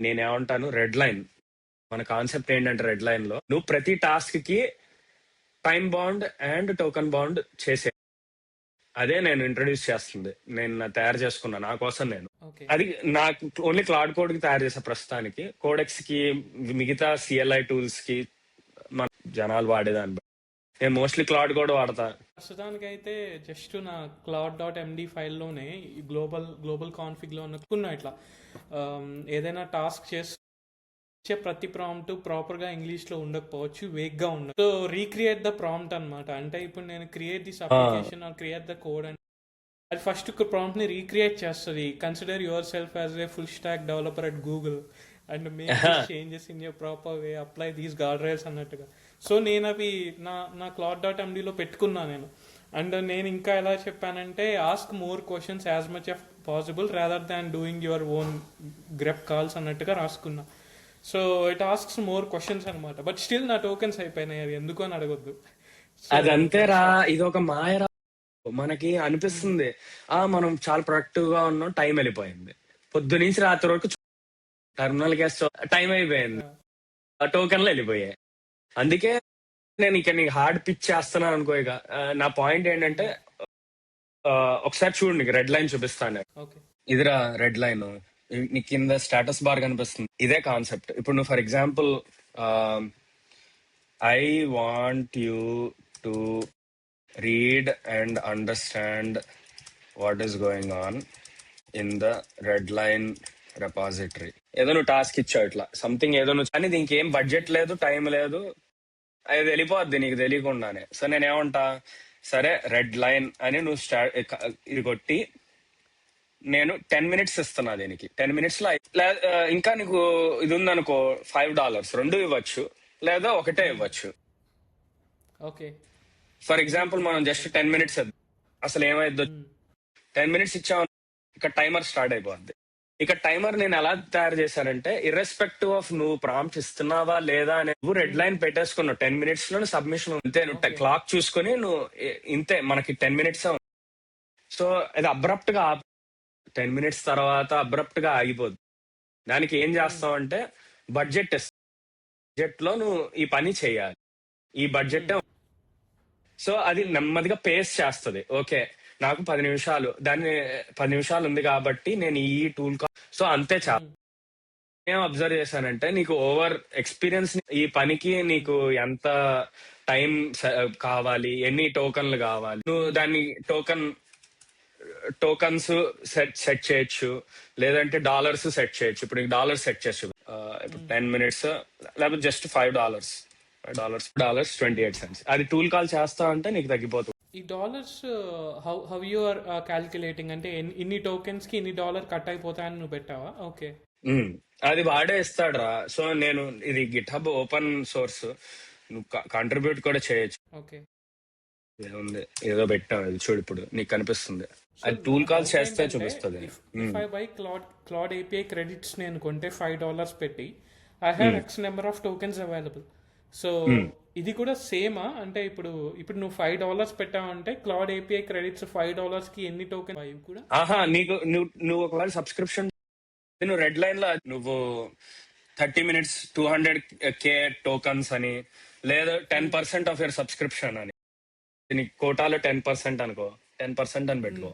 నేనేమంటాను, red line. మన concept ఏంటంటే red line లో నువ్వు ప్రతి టాస్క్ కి time bond and token bond చేసే. అదే నేను ఇంట్రడ్యూస్ చేస్తుంది, నేను తయారు చేసుకున్నా నా కోసం నేను. ఓకే. అది నాకు ఓన్లీ క్లౌడ్ కోడ్ కి తయారు చేసా ప్రస్తుతానికి. కోడెక్స్ కి, మిగతా సిఎల్ఐ టూల్స్ కి మన జనాలు వాడేదాన్ని బట్టి నేను మోస్ట్లీ క్లౌడ్ కోడ్ వాడతా. ప్రస్తుతానికైతే జస్ట్ నా cloud.md ఫైల్లోనే ఈ గ్లోబల్ కాన్ఫిగ్లో ఉన్నకున్నా ఇట్లా ఏదైనా టాస్క్ చేసే ప్రతి ప్రాంప్ట్ ప్రాపర్గా ఇంగ్లీష్లో ఉండకపోవచ్చు, వేగ్గా ఉండదు. సో రీక్రియేట్ ద ప్రాంప్ట్ అనమాట. అంటే ఇప్పుడు నేను create this application or create the code అంటే అది ఫస్ట్ ప్రాంప్ట్ని రీక్రియేట్ చేస్తుంది. Consider yourself as a full stack developer at Google and make changes in your proper way, apply these guard rails అన్నట్టుగా. So నేను అవి నా cloud.mdలో పెట్టుకున్నా నేను. అండ్ నేను ఇంకా ఎలా చెప్పానంటే ask more questions as much of possible rather than doing your own grep calls అన్నట్టుగా రాసుకున్నా. So it asks more questions అనమాట. బట్ స్టిల్ నా టోకెన్స్ అయిపోయినాయి, అవి ఎందుకు అని అడగొద్దు. అది అంతేరా, ఇది ఒక మాయరా. మనకి అనిపిస్తుంది మనం చాలా ప్రొడక్టివ్ గా ఉన్నాం, టైం వెళ్ళిపోయింది. పొద్దు నుంచి రాత్రి వరకు టర్మినల్ గ్యాస్ టైం అయిపోయింది, టోకెన్లు వెళ్ళిపోయాయి. అందుకే నేను ఇక నీకు హార్డ్ పిచ్ చేస్తున్నాను అనుకో. ఇక నా పాయింట్ ఏంటంటే ఒకసారి చూడు, నీకు రెడ్ లైన్ చూపిస్తాను. ఓకే. ఇదిరా రెడ్ లైన్, నీకు కింద స్టేటస్ బార్ కనిపిస్తుంది. ఇదే కాన్సెప్ట్. ఇప్పుడు నువ్వు for example I want you to read and understand what is going on in the red line repository. ఏదో నువ్వు టాస్క్ ఇచ్చావు ఇట్లా సంథింగ్, ఏదో నువ్వు, కానీ దీనికి ఏం బడ్జెట్ లేదు, టైం లేదు, అది వెళ్ళిపోద్ది నీకు తెలియకుండానే. సో నేనేమంటా, సరే రెడ్ లైన్ అని నువ్వు ఇది కొట్టి నేను 10 minutes ఇస్తున్నా దీనికి. 10 minutes లో ఇంకా నీకు ఇది ఉందనుకో $5 రెండు ఇవ్వచ్చు, లేదా ఒకటే ఇవ్వచ్చు. ఓకే. ఫర్ ఎగ్జాంపుల్ మనం జస్ట్ 10 minutes అసలు ఏమైందో 10 minutes ఇచ్చాము, ఇక టైమర్ స్టార్ట్ అయిపోద్ది. ఇక టైమర్ నేను ఎలా తయారు చేశానంటే, ఇర్రెస్పెక్టివ్ ఆఫ్ నువ్వు ప్రాంప్ట్ ఇస్తున్నావా లేదా అని నువ్వు రెడ్ లైన్ పెట్టేసుకున్నావు. 10 minutes లో సబ్మిషన్ అంతే. నువ్వు క్లాక్ చూసుకుని నువ్వు ఇంతే, మనకి 10 minutes. సో అది అబ్రప్ట్ గా 10 minutes తర్వాత అబ్రప్ట్ గా ఆగిపోద్ది. దానికి ఏం చేస్తావు అంటే బడ్జెట్ లో నువ్వు ఈ పని చేయాలి, ఈ బడ్జెట్. సో అది నెమ్మదిగా పేస్ చేస్తుంది. ఓకే, నాకు 10 నిమిషాలు, దాన్ని 10 నిమిషాలు ఉంది కాబట్టి నేను ఈ టూల్ సో అంతే చాలు. ఏం అబ్జర్వ్ చేశానంటే, నీకు ఓవర్ ఎక్స్పీరియన్స్, ఈ పనికి నీకు ఎంత టైం కావాలి, ఎన్ని టోకన్లు కావాలి, నువ్వు దాన్ని టోకన్స్ సెట్ చేయొచ్చు, లేదంటే డాలర్స్ సెట్ చేయొచ్చు. ఇప్పుడు నీకు డాలర్స్ సెట్ చేయొచ్చు. ఇప్పుడు 10 minutes లేకపోతే జస్ట్ $5 $28. అది టూల్ కాల్ చేస్తా అంటే నీకు తగ్గిపోతుంది. ఈ dollars how you are calculating అంటే ఇన్ని టోకెన్స్ కి ఇన్ని డాలర్ కట్ అయిపోతాయని నువ్వు పెట్టావా? ఓకే. అది వాడే ఇస్తాడు రా. సో నేను ఇది గిట్హబ్ ఓపెన్ సోర్స్, నువ్వు కంట్రిబ్యూట్ కూడా చేయొచ్చు. ఓకే. ఏముంది, ఏదో పెట్టావు, ఇది చూడు ఇప్పుడు నీకు కనిపిస్తుంది. అది టూల్ కాల్ చేస్తే చూపిస్తుంది. బై క్లాడ్ ఏపీఐ క్రెడిట్స్ నేను కొంటే $5 పెట్టి I have X number of tokens available. So ఇది కూడా సేమా? అంటే ఇప్పుడు నువ్వు $5 పెట్టావంటే క్లాడ్ ఏపీఐ క్రెడిట్స్ $5 కి ఎన్ని టోకెన్ కూడా? నీకు నువ్వు ఒకవేళ సబ్స్క్రిప్షన్ నువ్వు రెడ్ లైన్ లో నువ్వు 30 minutes 200K టోకన్స్ అని, లేదా 10% ఆఫ్ యువర్ సబ్స్క్రిప్షన్ అని, నీకు కోటాలో 10% అనుకో, 10% అని పెట్టుకో.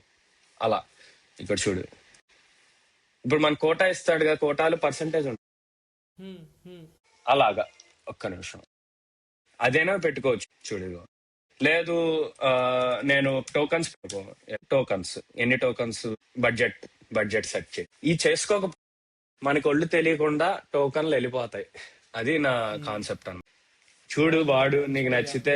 అలా ఇక్కడ చూడు, ఇప్పుడు మన కోటా ఇస్తాడు కదా, కోటాలు పర్సంటేజ్ ఉంటుంది. అలాగా ఒక్క నిమిషం, అదేనా పెట్టుకోవచ్చు. చూడు, లేదు నేను టోకన్స్ ఎన్ని టోకన్స్ బడ్జెట్ సెట్ చేయి. ఈ చేసుకోక మనకి ఒళ్ళు తెలియకుండా టోకన్లు వెళ్ళిపోతాయి. అది నా కాన్సెప్ట్ అన్న. చూడు, వాడు నీకు నచ్చితే